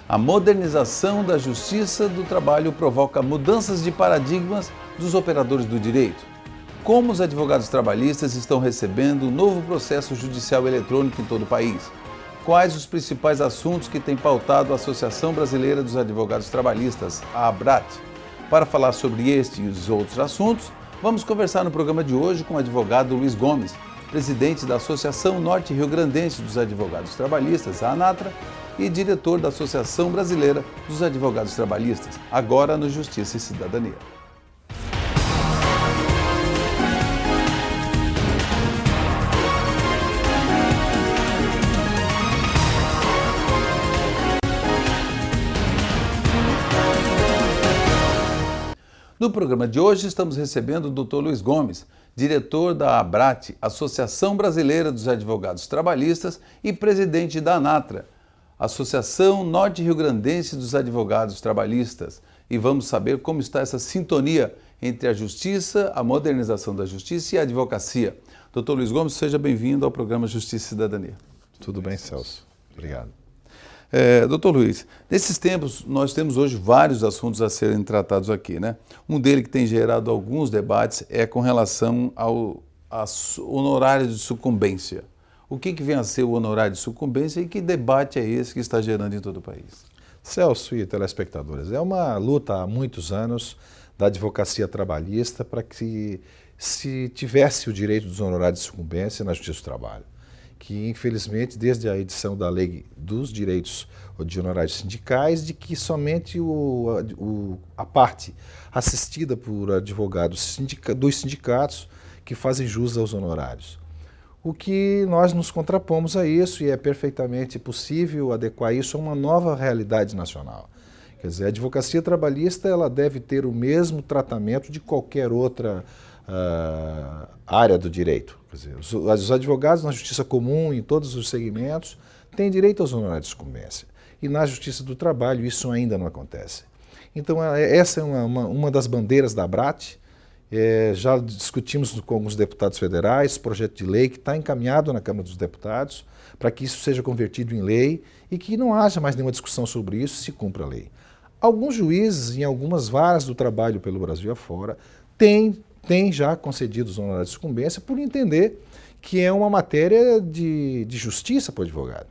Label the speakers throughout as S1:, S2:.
S1: A modernização da justiça do trabalho provoca mudanças de paradigmas dos operadores do direito. Como os advogados trabalhistas estão recebendo o novo processo judicial eletrônico em todo o país? Quais os principais assuntos que tem pautado a Associação Brasileira dos Advogados Trabalhistas, a ABRAT? Para falar sobre este e os outros assuntos, vamos conversar no programa de hoje com o advogado Luiz Gomes, presidente da Associação Norte-Rio-Grandense dos Advogados Trabalhistas, a ANATRA, e diretor da Associação Brasileira dos Advogados Trabalhistas, agora no Justiça e Cidadania. No programa de hoje estamos recebendo o Dr. Luiz Gomes, diretor da ABRAT, Associação Brasileira dos Advogados Trabalhistas, e presidente da ANATRA, Associação Norte-Rio-Grandense dos Advogados Trabalhistas. E vamos saber como está essa sintonia entre a justiça, a modernização da justiça e a advocacia. Dr. Luiz Gomes, seja bem-vindo ao programa Justiça e Cidadania.
S2: Tudo bem, Celso. Obrigado.
S1: Doutor Luiz, nesses tempos nós temos hoje vários assuntos a serem tratados aqui, né? Um deles que tem gerado alguns debates é com relação ao honorário de sucumbência. O que vem a ser o honorário de sucumbência e que debate é esse que está gerando em todo o país?
S2: Celso e telespectadores, é uma luta há muitos anos da advocacia trabalhista para que se tivesse o direito dos honorários de sucumbência na Justiça do Trabalho, que infelizmente desde a edição da Lei dos Direitos de Honorários Sindicais, de que somente a parte assistida por advogados dos sindicatos que fazem jus aos honorários. O que nós nos contrapomos a isso, e é perfeitamente possível adequar isso a uma nova realidade nacional. Quer dizer, a advocacia trabalhista ela deve ter o mesmo tratamento de qualquer outra área do direito. Quer dizer, os advogados na justiça comum, em todos os segmentos, têm direito aos honorários de sucumbência. E na justiça do trabalho isso ainda não acontece. Então essa é uma das bandeiras da ABRAT. Já discutimos com alguns deputados federais, projeto de lei que está encaminhado na Câmara dos Deputados para que isso seja convertido em lei e que não haja mais nenhuma discussão sobre isso, se cumpra a lei. Alguns juízes em algumas varas do trabalho pelo Brasil afora têm já concedido os honorários de sucumbência por entender que é uma matéria de justiça para o advogado.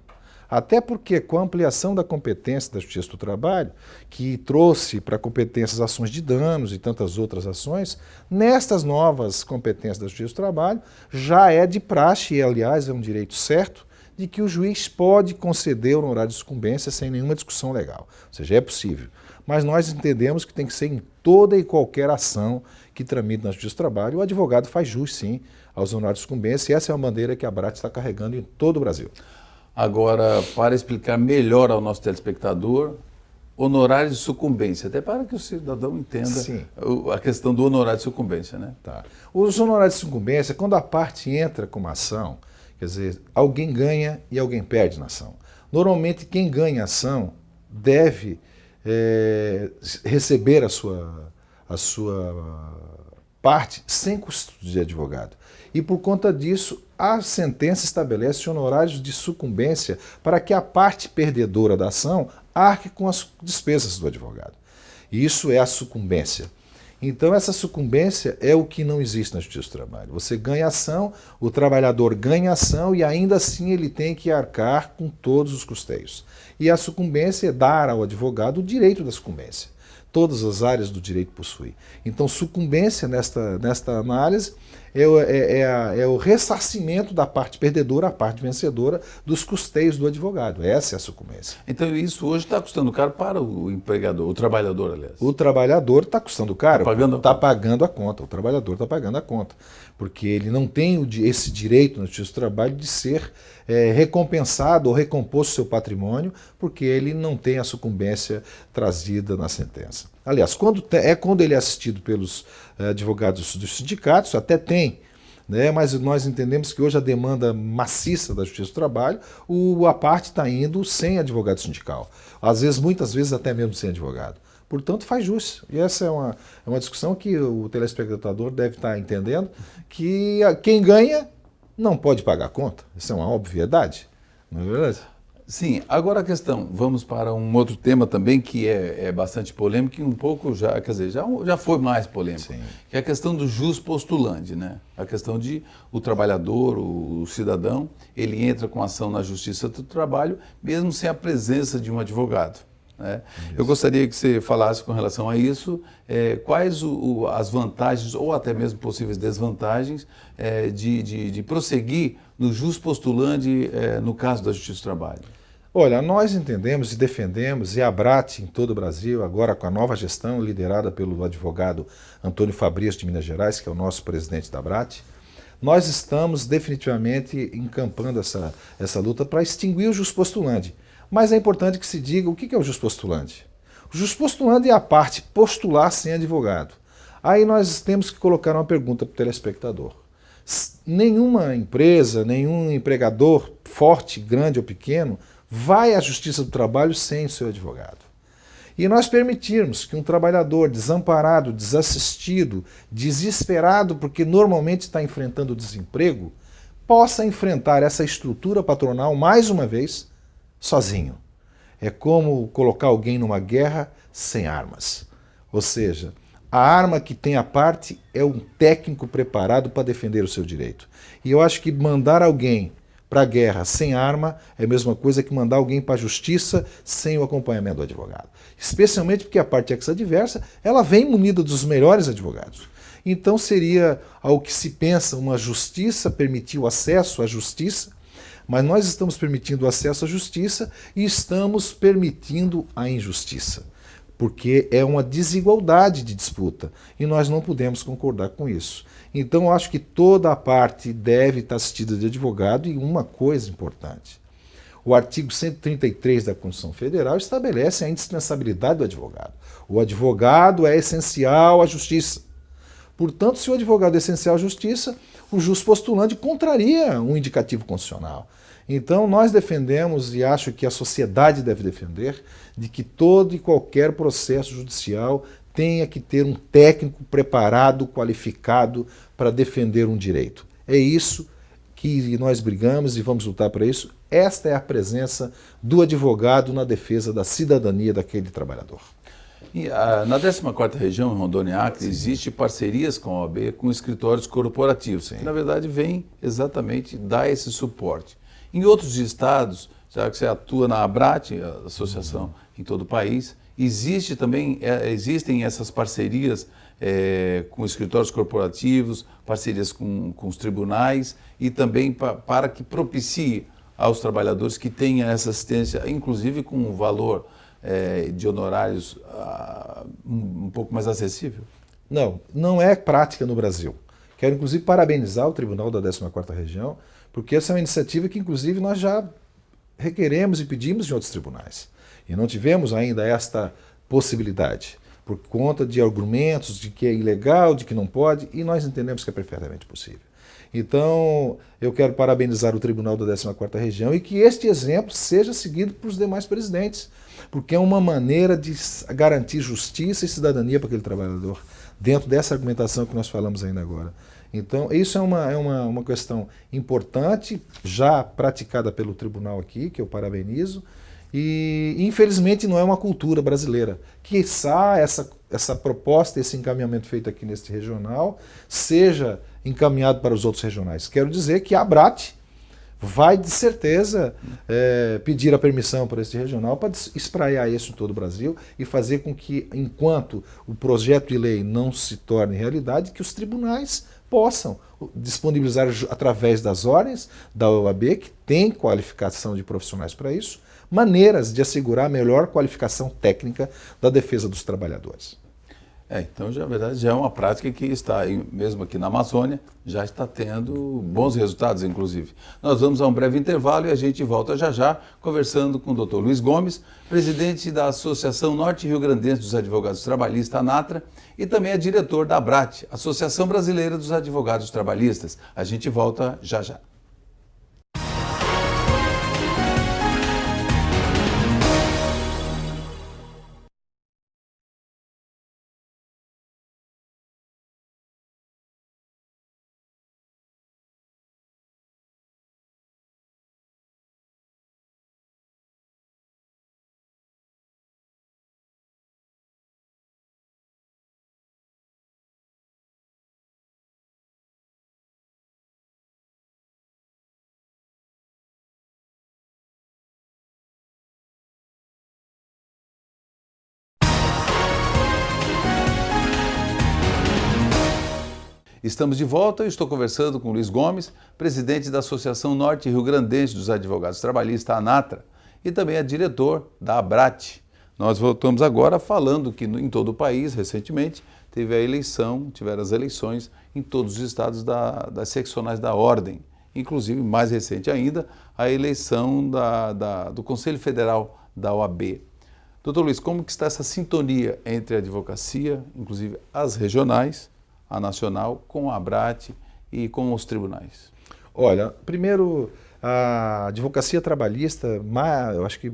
S2: Até porque com a ampliação da competência da Justiça do Trabalho, que trouxe para competências ações de danos e tantas outras ações, nestas novas competências da Justiça do Trabalho, já é de praxe, e aliás é um direito certo, de que o juiz pode conceder o honorário de sucumbência sem nenhuma discussão legal. Ou seja, é possível. Mas nós entendemos que tem que ser em toda e qualquer ação que tramite na Justiça do Trabalho. O advogado faz jus, sim, aos honorários de sucumbência, e essa é a bandeira que a ABRAT está carregando em todo o Brasil.
S1: Agora, para explicar melhor ao nosso telespectador, honorário de sucumbência, até para que o cidadão entenda a questão do honorário de sucumbência, né?
S2: Tá. Os honorários de sucumbência, quando a parte entra com uma ação, quer dizer, alguém ganha e alguém perde na ação. Normalmente, quem ganha a ação deve receber a sua parte sem custo de advogado. E por conta disso, a sentença estabelece honorários de sucumbência para que a parte perdedora da ação arque com as despesas do advogado. Isso é a sucumbência. Então essa sucumbência é o que não existe na Justiça do Trabalho. Você ganha ação, o trabalhador ganha ação e ainda assim ele tem que arcar com todos os custeios. E a sucumbência é dar ao advogado o direito da sucumbência. Todas as áreas do direito possuem. Então sucumbência nesta análise é o ressarcimento da parte perdedora à parte vencedora dos custeios do advogado. Essa é a sucumbência.
S1: Então isso hoje está custando caro para o empregador, o trabalhador, aliás.
S2: O trabalhador está custando caro,
S1: está
S2: pagando a conta. O trabalhador está pagando a conta. Porque ele não tem esse direito no Justiça do Trabalho de ser recompensado ou recomposto seu patrimônio, porque ele não tem a sucumbência trazida na sentença. Aliás, quando ele é assistido pelos advogados dos sindicatos, até tem, né? Mas nós entendemos que hoje a demanda maciça da Justiça do Trabalho, a parte está indo sem advogado sindical. Às vezes, muitas vezes até mesmo sem advogado. Portanto, faz jus. E essa é uma discussão que o telespectador deve estar entendendo, que quem ganha não pode pagar a conta. Isso é uma obviedade, não é verdade?
S1: Sim, agora a questão, vamos para um outro tema também que é bastante polêmico e um pouco já, quer dizer, já foi mais polêmico,
S2: Sim.
S1: que é a questão do jus postulante, né? A questão de o trabalhador, o cidadão, ele entra com ação na Justiça do Trabalho, mesmo sem a presença de um advogado, né? Eu gostaria que você falasse com relação a isso, quais as vantagens ou até mesmo possíveis desvantagens de prosseguir no jus postulante no caso da Justiça do Trabalho.
S2: Olha, nós entendemos e defendemos, e a Abrat em todo o Brasil, agora com a nova gestão liderada pelo advogado Antônio Fabrício de Minas Gerais, que é o nosso presidente da Abrat, nós estamos definitivamente encampando essa luta para extinguir o juspostulante. Mas é importante que se diga o que é o juspostulante. O juspostulante é a parte postular sem advogado. Aí nós temos que colocar uma pergunta para o telespectador. Nenhuma empresa, nenhum empregador, forte, grande ou pequeno, vai à Justiça do Trabalho sem o seu advogado. E nós permitirmos que um trabalhador desamparado, desassistido, desesperado, porque normalmente está enfrentando o desemprego, possa enfrentar essa estrutura patronal mais uma vez sozinho. É como colocar alguém numa guerra sem armas. Ou seja, a arma que tem a parte é um técnico preparado para defender o seu direito. E eu acho que mandar alguém para a guerra sem arma é a mesma coisa que mandar alguém para a justiça sem o acompanhamento do advogado. Especialmente porque a parte ex-adversa, ela vem munida dos melhores advogados. Então seria, ao que se pensa, uma justiça, permitir o acesso à justiça, mas nós estamos permitindo o acesso à justiça e estamos permitindo a injustiça, porque é uma desigualdade de disputa e nós não podemos concordar com isso. Então eu acho que toda a parte deve estar assistida de advogado e uma coisa importante. O artigo 133 da Constituição Federal estabelece a indispensabilidade do advogado. O advogado é essencial à justiça. Portanto, se o advogado é essencial à justiça, o juspostulante contraria um indicativo constitucional. Então, nós defendemos, e acho que a sociedade deve defender, de que todo e qualquer processo judicial tenha que ter um técnico preparado, qualificado para defender um direito. É isso que nós brigamos e vamos lutar para isso. Esta é a presença do advogado na defesa da cidadania daquele trabalhador.
S1: E, na 14ª região, em Rondônia e Acre, existe parcerias com a OAB, com escritórios corporativos, que na verdade vem exatamente dar esse suporte. Em outros estados, já que você atua na Abrat, a associação em todo o país, existem essas parcerias com escritórios corporativos, parcerias com os tribunais e também para que propicie aos trabalhadores que tenham essa assistência, inclusive com um valor de honorários um pouco mais acessível?
S2: Não, não é prática no Brasil. Quero inclusive parabenizar o Tribunal da 14ª Região, porque essa é uma iniciativa que inclusive nós já requeremos e pedimos de outros tribunais. E não tivemos ainda esta possibilidade, por conta de argumentos de que é ilegal, de que não pode, e nós entendemos que é perfeitamente possível. Então, eu quero parabenizar o Tribunal da 14ª Região e que este exemplo seja seguido por os demais presidentes, porque é uma maneira de garantir justiça e cidadania para aquele trabalhador, dentro dessa argumentação que nós falamos ainda agora. Então, isso é uma questão importante, já praticada pelo tribunal aqui, que eu parabenizo, e infelizmente não é uma cultura brasileira. Quiçá essa proposta, esse encaminhamento feito aqui neste regional, seja encaminhado para os outros regionais. Quero dizer que a Abrat vai, de certeza, pedir a permissão para este regional para espraiar isso em todo o Brasil e fazer com que, enquanto o projeto de lei não se torne realidade, que os tribunais possam disponibilizar, através das ordens da OAB, que tem qualificação de profissionais para isso, maneiras de assegurar a melhor qualificação técnica da defesa dos trabalhadores.
S1: Então, na verdade, já é uma prática que está, mesmo aqui na Amazônia, já está tendo bons resultados, inclusive. Nós vamos a um breve intervalo e a gente volta já já, conversando com o Dr. Luiz Gomes, presidente da Associação Norte Rio Grandense dos Advogados Trabalhistas, ANATRA, e também é diretor da ABRAT, Associação Brasileira dos Advogados Trabalhistas. A gente volta já já. Estamos de volta e estou conversando com Luiz Gomes, presidente da Associação Norte Rio Grandense dos Advogados Trabalhistas, ANATRA, e também é diretor da ABRAT. Nós voltamos agora falando que em todo o país, recentemente, tiveram as eleições em todos os estados das seccionais da Ordem. Inclusive, mais recente ainda, a eleição do Conselho Federal da OAB. Doutor Luiz, como que está essa sintonia entre a advocacia, inclusive as regionais, a nacional, com a ABRAT e com os tribunais?
S2: Olha, primeiro, a advocacia trabalhista, eu acho que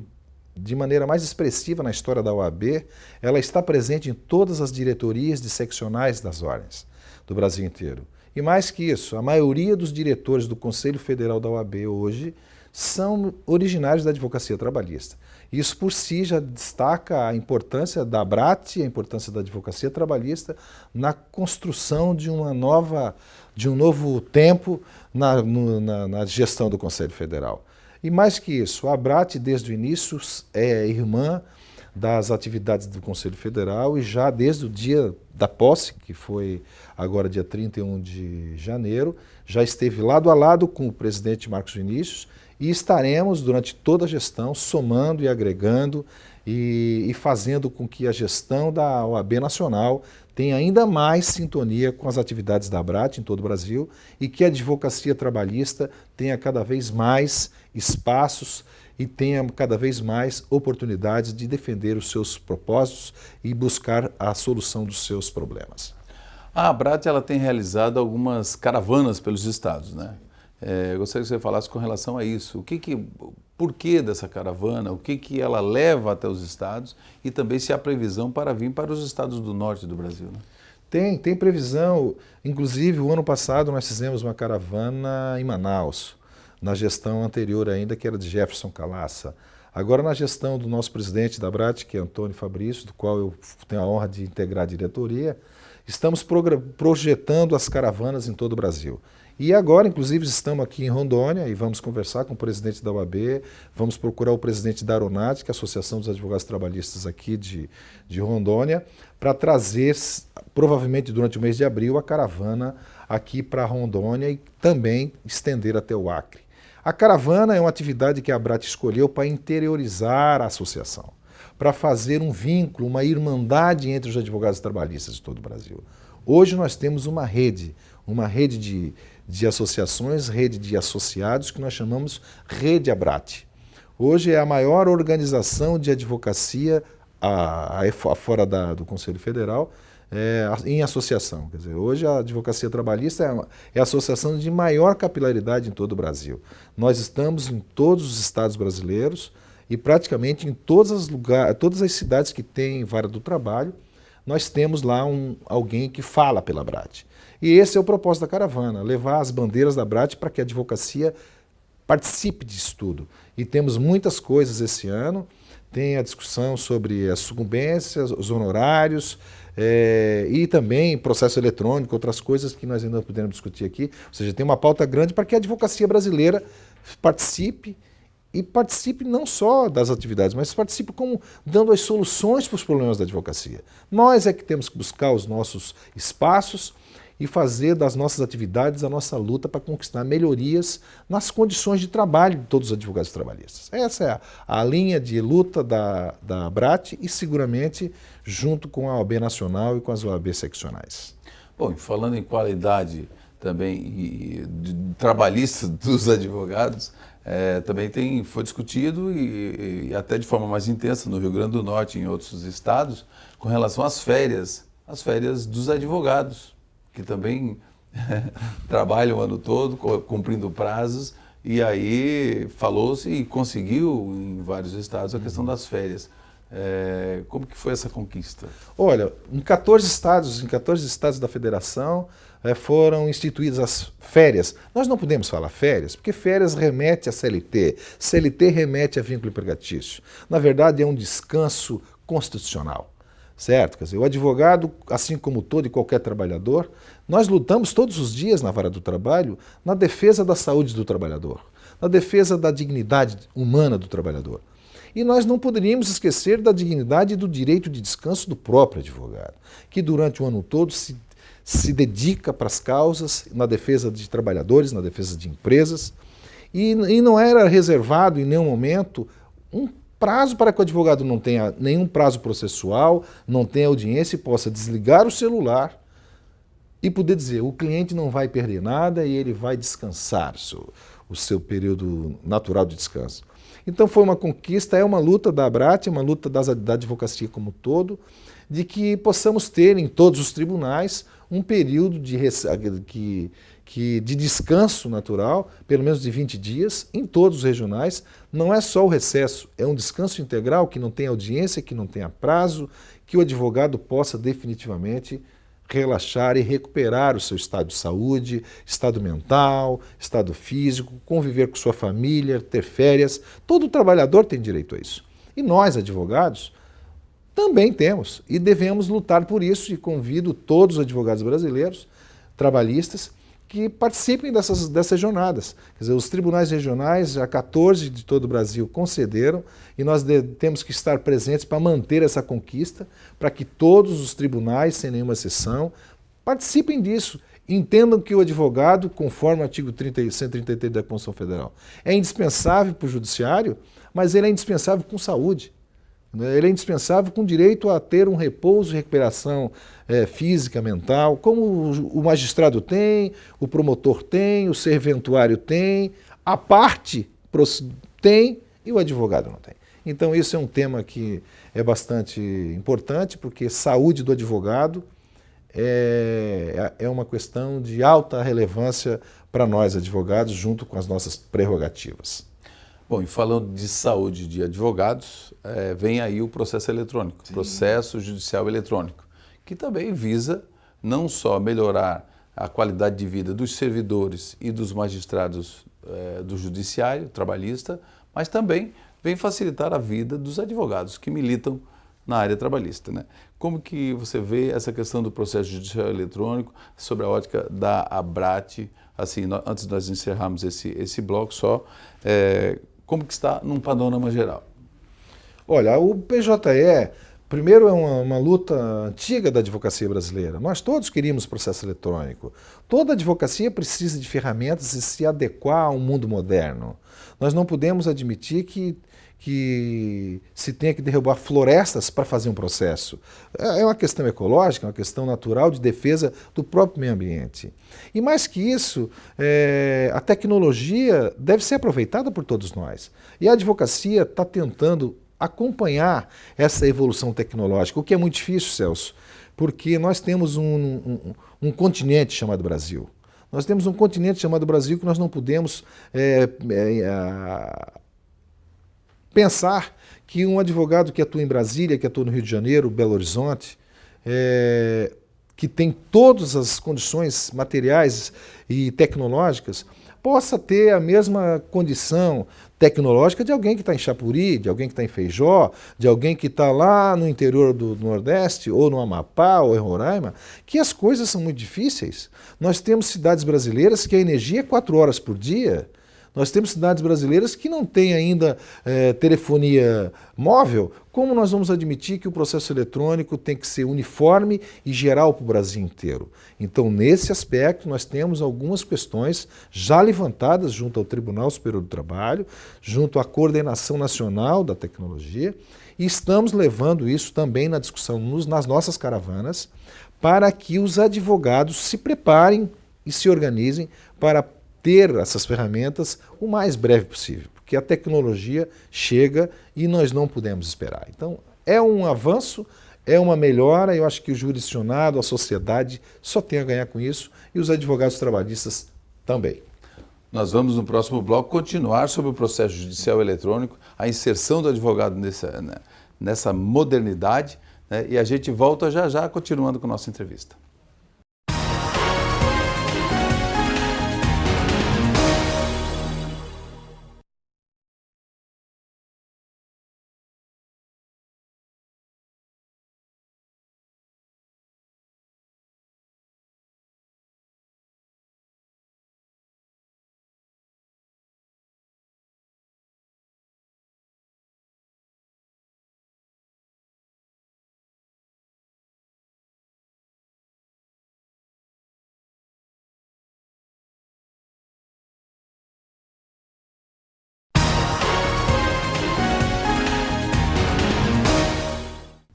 S2: de maneira mais expressiva na história da OAB, ela está presente em todas as diretorias de seccionais das ordens do Brasil inteiro. E mais que isso, a maioria dos diretores do Conselho Federal da OAB hoje são originários da advocacia trabalhista. Isso por si já destaca a importância da ABRAT, a importância da advocacia trabalhista na construção de um novo tempo na gestão do Conselho Federal. E mais que isso, a ABRAT desde o início é irmã das atividades do Conselho Federal e já desde o dia da posse, que foi agora dia 31 de janeiro, já esteve lado a lado com o presidente Marcos Vinícius e estaremos durante toda a gestão somando e agregando e fazendo com que a gestão da OAB Nacional tenha ainda mais sintonia com as atividades da ABRAT em todo o Brasil e que a advocacia trabalhista tenha cada vez mais espaços e tenha cada vez mais oportunidades de defender os seus propósitos e buscar a solução dos seus problemas.
S1: A ABRAT ela tem realizado algumas caravanas pelos estados, né? Eu gostaria que você falasse com relação a isso. Por que dessa caravana? O que ela leva até os estados? E também se há previsão para vir para os estados do norte do Brasil, né?
S2: Tem previsão. Inclusive, o ano passado nós fizemos uma caravana em Manaus, na gestão anterior ainda, que era de Jefferson Calaça. Agora, na gestão do nosso presidente da ABRAT, que é Antônio Fabrício, do qual eu tenho a honra de integrar a diretoria, estamos projetando as caravanas em todo o Brasil. E agora, inclusive, estamos aqui em Rondônia e vamos conversar com o presidente da OAB, vamos procurar o presidente da Aronat, que é a Associação dos Advogados Trabalhistas aqui de Rondônia, para trazer, provavelmente durante o mês de abril, a caravana aqui para Rondônia e também estender até o Acre. A caravana é uma atividade que a ABRAT escolheu para interiorizar a associação, para fazer um vínculo, uma irmandade entre os advogados trabalhistas de todo o Brasil. Hoje nós temos uma rede de associações, rede de associados, que nós chamamos Rede ABRAT. Hoje é a maior organização de advocacia fora do Conselho Federal em associação. Quer dizer, hoje a advocacia trabalhista é a associação de maior capilaridade em todo o Brasil. Nós estamos em todos os estados brasileiros e praticamente em todas as cidades que têm vara do trabalho, nós temos lá alguém que fala pela ABRAT. E esse é o propósito da caravana, levar as bandeiras da ABRAT para que a advocacia participe disso tudo. E temos muitas coisas esse ano, tem a discussão sobre as sucumbências, os honorários, e também processo eletrônico, outras coisas que nós ainda não podemos discutir aqui. Ou seja, tem uma pauta grande para que a advocacia brasileira participe, e participe não só das atividades, mas participe como dando as soluções para os problemas da advocacia. Nós é que temos que buscar os nossos espaços e fazer das nossas atividades a nossa luta para conquistar melhorias nas condições de trabalho de todos os advogados trabalhistas. Essa é a linha de luta da ABRAT e seguramente junto com a OAB Nacional e com as OAB seccionais.
S1: Bom, falando em qualidade também trabalhista dos advogados, também foi discutido e até de forma mais intensa no Rio Grande do Norte e em outros estados, com relação às férias dos advogados, que também trabalham o ano todo, cumprindo prazos, e aí falou-se e conseguiu em vários estados a questão das férias. Como que foi essa conquista?
S2: Olha, em 14 estados da federação foram instituídas as férias. Nós não podemos falar férias, porque férias remete a CLT, CLT remete a vínculo empregatício. Na verdade, é um descanso constitucional. Certo? Quer dizer, o advogado, assim como todo e qualquer trabalhador, nós lutamos todos os dias na vara do trabalho na defesa da saúde do trabalhador, na defesa da dignidade humana do trabalhador. E nós não poderíamos esquecer da dignidade e do direito de descanso do próprio advogado, que durante o ano todo se dedica para as causas, na defesa de trabalhadores, na defesa de empresas, e não era reservado em nenhum momento um prazo para que o advogado não tenha nenhum prazo processual, não tenha audiência e possa desligar o celular e poder dizer, o cliente não vai perder nada e ele vai descansar o seu período natural de descanso. Então foi uma conquista, é uma luta da ABRAT, uma luta da advocacia como um todo, de que possamos ter em todos os tribunais um período de descanso natural, pelo menos de 20 dias, em todos os regionais. Não é só o recesso, é um descanso integral que não tenha audiência, que não tenha prazo, que o advogado possa definitivamente relaxar e recuperar o seu estado de saúde, estado mental, estado físico, conviver com sua família, ter férias. Todo trabalhador tem direito a isso. E nós, advogados, também temos e devemos lutar por isso, e convido todos os advogados brasileiros, trabalhistas, que participem dessas jornadas. Quer dizer, os tribunais regionais, já 14 de todo o Brasil, concederam, e nós temos que estar presentes para manter essa conquista, para que todos os tribunais, sem nenhuma exceção, participem disso. Entendam que o advogado, conforme o artigo 133 da Constituição Federal, é indispensável para o judiciário, mas ele é indispensável com saúde. Ele é indispensável com direito a ter um repouso e recuperação física, mental, como o magistrado tem, o promotor tem, o serventuário tem, a parte tem e o advogado não tem. Então isso é um tema que é bastante importante, porque saúde do advogado é uma questão de alta relevância para nós advogados, junto com as nossas prerrogativas.
S1: Bom, e falando de saúde de advogados, vem aí o processo eletrônico, sim, processo judicial eletrônico, que também visa não só melhorar a qualidade de vida dos servidores e dos magistrados do judiciário trabalhista, mas também vem facilitar a vida dos advogados que militam na área trabalhista, né? Como que você vê essa questão do processo judicial eletrônico sobre a ótica da ABRAT, assim, antes de nós encerrarmos esse bloco só, como que está num panorama geral?
S2: Olha, o PJE, primeiro, é uma luta antiga da advocacia brasileira. Nós todos queríamos processo eletrônico. Toda advocacia precisa de ferramentas e se adequar ao mundo moderno. Nós não podemos admitir que se tenha que derrubar florestas para fazer um processo. É uma questão ecológica, é uma questão natural de defesa do próprio meio ambiente. E mais que isso, a tecnologia deve ser aproveitada por todos nós. E a advocacia está tentando acompanhar essa evolução tecnológica, o que é muito difícil, Celso, porque nós temos um continente chamado Brasil. Nós temos um continente chamado Brasil que nós não podemos pensar que um advogado que atua em Brasília, que atua no Rio de Janeiro, Belo Horizonte, que tem todas as condições materiais e tecnológicas, possa ter a mesma condição tecnológica de alguém que está em Chapuri, de alguém que está em Feijó, de alguém que está lá no interior do Nordeste, ou no Amapá, ou em Roraima, que as coisas são muito difíceis. Nós temos cidades brasileiras que a energia é 4 horas por dia. Nós temos cidades brasileiras que não têm ainda telefonia móvel. Como nós vamos admitir que o processo eletrônico tem que ser uniforme e geral para o Brasil inteiro? Então, nesse aspecto, nós temos algumas questões já levantadas junto ao Tribunal Superior do Trabalho, junto à Coordenação Nacional da Tecnologia, e estamos levando isso também na discussão nas nossas caravanas, para que os advogados se preparem e se organizem para ter essas ferramentas o mais breve possível, porque a tecnologia chega e nós não podemos esperar. Então, é um avanço, é uma melhora, eu acho que o jurisdicionado, a sociedade só tem a ganhar com isso e os advogados trabalhistas também.
S1: Nós vamos no próximo bloco continuar sobre o processo judicial eletrônico, a inserção do advogado nessa modernidade, né? E a gente volta já já continuando com a nossa entrevista.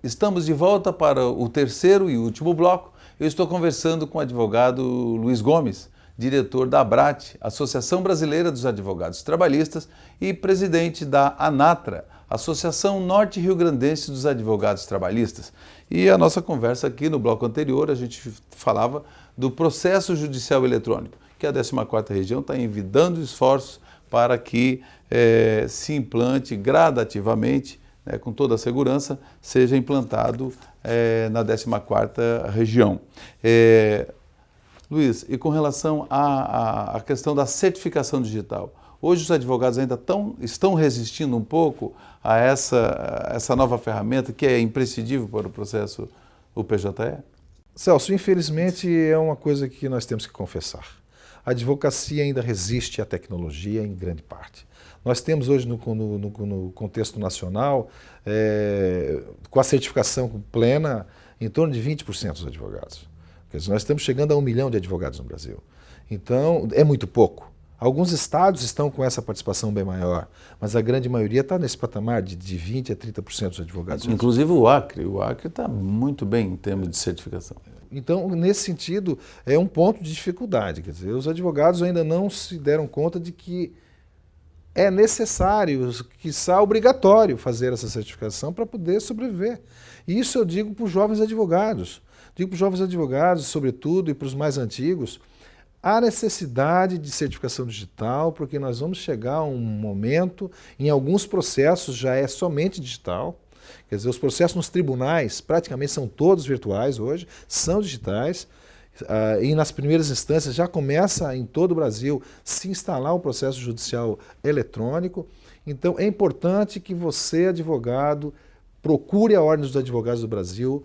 S1: Estamos de volta para o terceiro e último bloco. Eu estou conversando com o advogado Luiz Gomes, diretor da ABRAT, Associação Brasileira dos Advogados Trabalhistas, e presidente da ANATRA, Associação Norte-Rio-Grandense dos Advogados Trabalhistas. E a nossa conversa aqui no bloco anterior, a gente falava do processo judicial eletrônico, que a 14ª Região está envidando esforços para que se implante gradativamente, com toda a segurança, seja implantado na 14ª Região. Luiz, e com relação à questão da certificação digital, hoje os advogados ainda estão resistindo um pouco a essa nova ferramenta que é imprescindível para o processo UPJE?
S2: Celso, infelizmente é uma coisa que nós temos que confessar. A advocacia ainda resiste à tecnologia em grande parte. Nós temos hoje no contexto nacional, com a certificação plena, em torno de 20% dos advogados. Quer dizer, nós estamos chegando a 1 milhão de advogados no Brasil. Então, é muito pouco. Alguns estados estão com essa participação bem maior, mas a grande maioria está nesse patamar de 20% a 30% dos advogados.
S1: Inclusive o Acre está muito bem em termos de certificação.
S2: Então, nesse sentido, é um ponto de dificuldade. Quer dizer, os advogados ainda não se deram conta de que é necessário, quiçá obrigatório, fazer essa certificação para poder sobreviver. E isso eu digo para os jovens advogados. Digo para os jovens advogados, sobretudo, e para os mais antigos, há necessidade de certificação digital, porque nós vamos chegar a um momento, em alguns processos já é somente digital. Quer dizer, os processos nos tribunais praticamente são todos virtuais hoje, são digitais. E nas primeiras instâncias já começa em todo o Brasil se instalar o processo judicial eletrônico. Então é importante que você, advogado, procure a Ordem dos Advogados do Brasil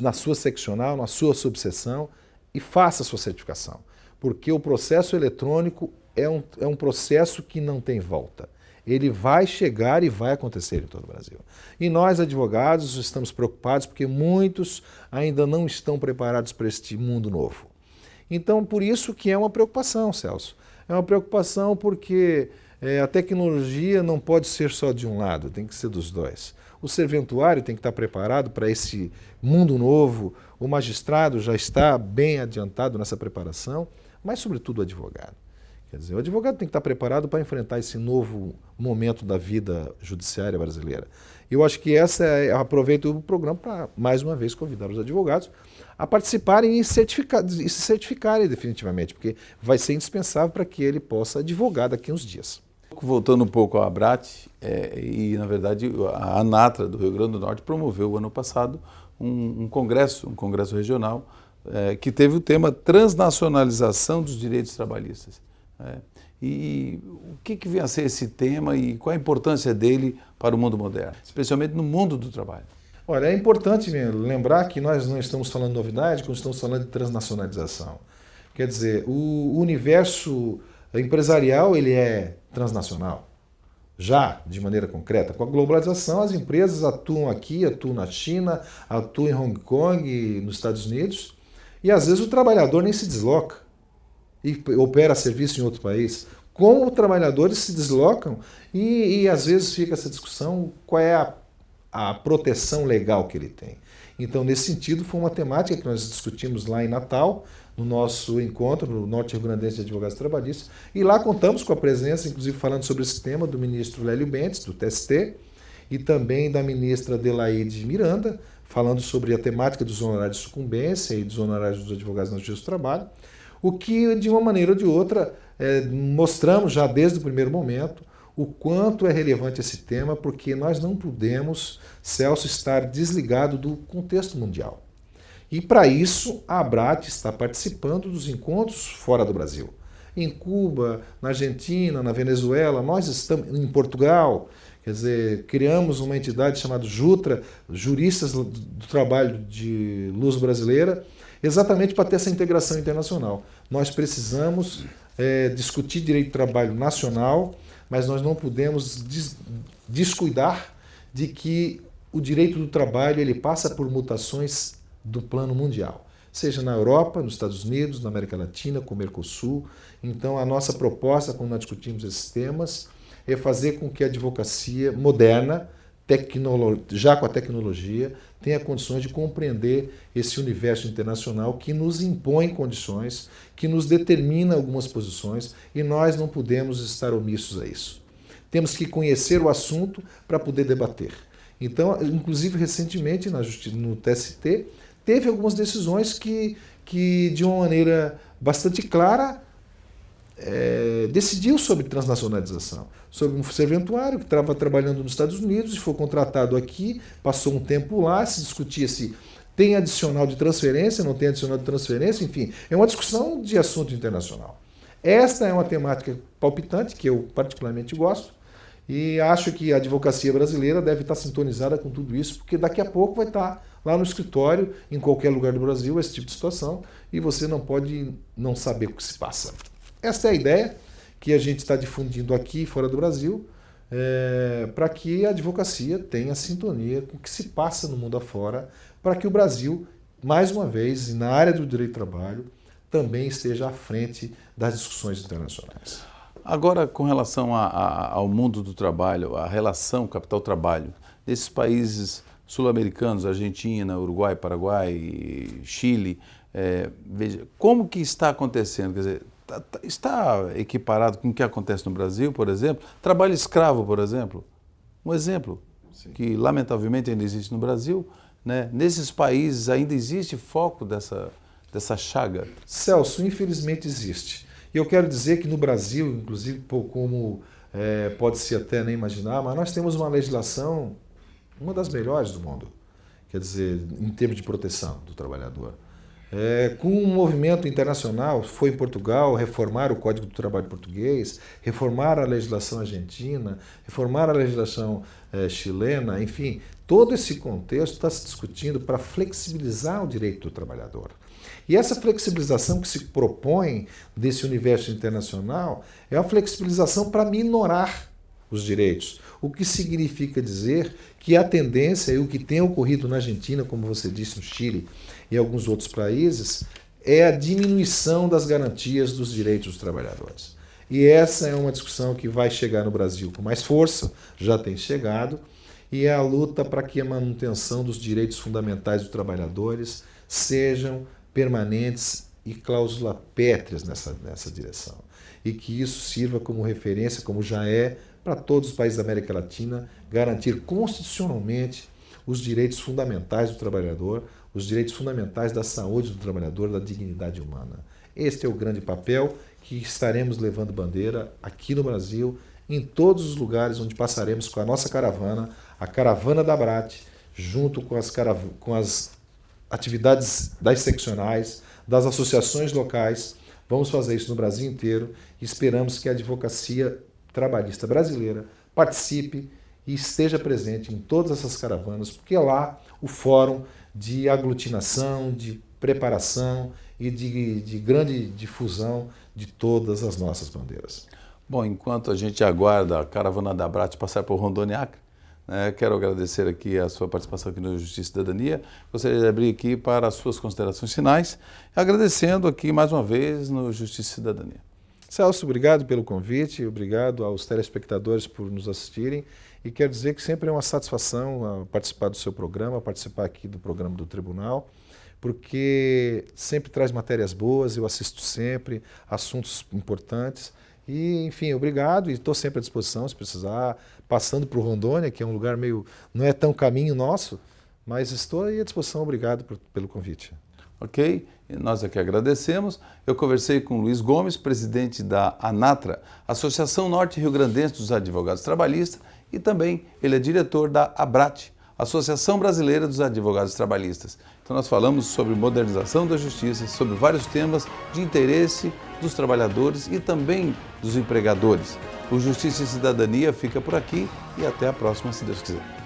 S2: na sua seccional, na sua subseção e faça a sua certificação. Porque o processo eletrônico é um processo que não tem volta. Ele vai chegar e vai acontecer em todo o Brasil. E nós, advogados, estamos preocupados porque muitos ainda não estão preparados para este mundo novo. Então, por isso que é uma preocupação, Celso. É uma preocupação porque a tecnologia não pode ser só de um lado, tem que ser dos dois. O serventuário tem que estar preparado para esse mundo novo, o magistrado já está bem adiantado nessa preparação, mas, sobretudo, o advogado. Quer dizer, o advogado tem que estar preparado para enfrentar esse novo momento da vida judiciária brasileira. Eu acho que aproveito o programa para, mais uma vez, convidar os advogados a participarem e se certificarem definitivamente, porque vai ser indispensável para que ele possa advogar daqui a uns dias.
S1: Voltando um pouco à ABRAT, e na verdade a ANATRA do Rio Grande do Norte promoveu ano passado um congresso regional que teve o tema transnacionalização dos direitos trabalhistas. E o que vem a ser esse tema e qual a importância dele para o mundo moderno, especialmente no mundo do trabalho?
S2: Olha, é importante lembrar que nós não estamos falando de novidade, quando estamos falando de transnacionalização. Quer dizer, o universo empresarial ele é transnacional, já de maneira concreta. Com a globalização, as empresas atuam aqui, atuam na China, atuam em Hong Kong, nos Estados Unidos, e às vezes o trabalhador nem se desloca e opera serviço em outro país. Como os trabalhadores se deslocam e às vezes fica essa discussão qual é a proteção legal que ele tem. Então, nesse sentido, foi uma temática que nós discutimos lá em Natal, no nosso encontro, no Norte-Rio-Grandense de Advogados Trabalhistas, e lá contamos com a presença, inclusive falando sobre esse tema, do ministro Lélio Bentes, do TST, e também da ministra Adelaide Miranda, falando sobre a temática dos honorários de sucumbência e dos honorários dos advogados na Justiça do Trabalho, o que, de uma maneira ou de outra, mostramos já desde o primeiro momento o quanto é relevante esse tema, porque nós não podemos, Celso, estar desligado do contexto mundial. E para isso, a ABRAT está participando dos encontros fora do Brasil. Em Cuba, na Argentina, na Venezuela, nós estamos em Portugal, quer dizer, criamos uma entidade chamada JUTRA, Juristas do Trabalho de Luz Brasileira, exatamente para ter essa integração internacional. Nós precisamos discutir direito do trabalho nacional, mas nós não podemos descuidar de que o direito do trabalho ele passa por mutações do plano mundial, seja na Europa, nos Estados Unidos, na América Latina, com o Mercosul. Então, a nossa proposta, quando nós discutimos esses temas, é fazer com que a advocacia moderna já com a tecnologia, tenha condições de compreender esse universo internacional que nos impõe condições, que nos determina algumas posições e nós não podemos estar omissos a isso. Temos que conhecer o assunto para poder debater. Então, inclusive recentemente no TST, teve algumas decisões que de uma maneira bastante clara, decidiu sobre transnacionalização, sobre um serventuário que estava trabalhando nos Estados Unidos e foi contratado aqui, passou um tempo lá, se discutia se tem adicional de transferência, não tem adicional de transferência, enfim, é uma discussão de assunto internacional. Esta é uma temática palpitante, que eu particularmente gosto, e acho que a advocacia brasileira deve estar sintonizada com tudo isso, porque daqui a pouco vai estar lá no escritório, em qualquer lugar do Brasil, esse tipo de situação, e você não pode não saber o que se passa. Esta é a ideia que a gente está difundindo aqui fora do Brasil, para que a advocacia tenha sintonia com o que se passa no mundo afora, para que o Brasil, mais uma vez, na área do direito do trabalho, também esteja à frente das discussões internacionais.
S1: Agora, com relação ao mundo do trabalho, a relação capital-trabalho, nesses países sul-americanos, Argentina, Uruguai, Paraguai, Chile, veja, como que está acontecendo? Quer dizer, está equiparado com o que acontece no Brasil, por exemplo? Trabalho escravo, por exemplo? Um exemplo. Sim. Que lamentavelmente ainda existe no Brasil, né? Nesses países ainda existe foco dessa chaga?
S2: Celso, infelizmente existe. E eu quero dizer que no Brasil, inclusive, como pode-se até nem imaginar, mas nós temos uma legislação, uma das melhores do mundo, quer dizer, em termos de proteção do trabalhador. Com um movimento internacional, foi em Portugal reformar o Código do Trabalho português, reformar a legislação argentina, reformar a legislação chilena, enfim, todo esse contexto está se discutindo para flexibilizar o direito do trabalhador. E essa flexibilização que se propõe desse universo internacional é uma flexibilização para minorar os direitos, o que significa dizer que a tendência e o que tem ocorrido na Argentina, como você disse, no Chile e alguns outros países, é a diminuição das garantias dos direitos dos trabalhadores. E essa é uma discussão que vai chegar no Brasil com mais força, já tem chegado, e é a luta para que a manutenção dos direitos fundamentais dos trabalhadores sejam permanentes e cláusula pétreas nessa direção. E que isso sirva como referência, como já é, para todos os países da América Latina, garantir constitucionalmente os direitos fundamentais do trabalhador, os direitos fundamentais da saúde do trabalhador, da dignidade humana. Este é o grande papel que estaremos levando bandeira aqui no Brasil, em todos os lugares onde passaremos com a nossa caravana, a caravana da ABRAT, junto com as atividades das seccionais, das associações locais. Vamos fazer isso no Brasil inteiro e esperamos que a advocacia trabalhista brasileira participe e esteja presente em todas essas caravanas, porque é lá o fórum de aglutinação, de preparação e de grande difusão de todas as nossas bandeiras.
S1: Bom, enquanto a gente aguarda a caravana da ABRAT passar por Rondônia e Acre, quero agradecer aqui a sua participação aqui no Justiça e Cidadania. Gostaria de abrir aqui para as suas considerações finais, agradecendo aqui mais uma vez no Justiça e Cidadania.
S2: Celso, obrigado pelo convite, obrigado aos telespectadores por nos assistirem e quero dizer que sempre é uma satisfação participar do seu programa, participar aqui do programa do Tribunal, porque sempre traz matérias boas, eu assisto sempre, assuntos importantes e, enfim, obrigado e estou sempre à disposição se precisar, passando por Rondônia, que é um lugar meio, não é tão caminho nosso, mas estou aí à disposição, obrigado pelo convite.
S1: Ok, nós aqui agradecemos. Eu conversei com Luiz Gomes, presidente da ANATRA, Associação Norte Rio Grandense dos Advogados Trabalhistas, e também ele é diretor da ABRAT, Associação Brasileira dos Advogados Trabalhistas. Então nós falamos sobre modernização da justiça, sobre vários temas de interesse dos trabalhadores e também dos empregadores. O Justiça e Cidadania fica por aqui e até a próxima, se Deus quiser.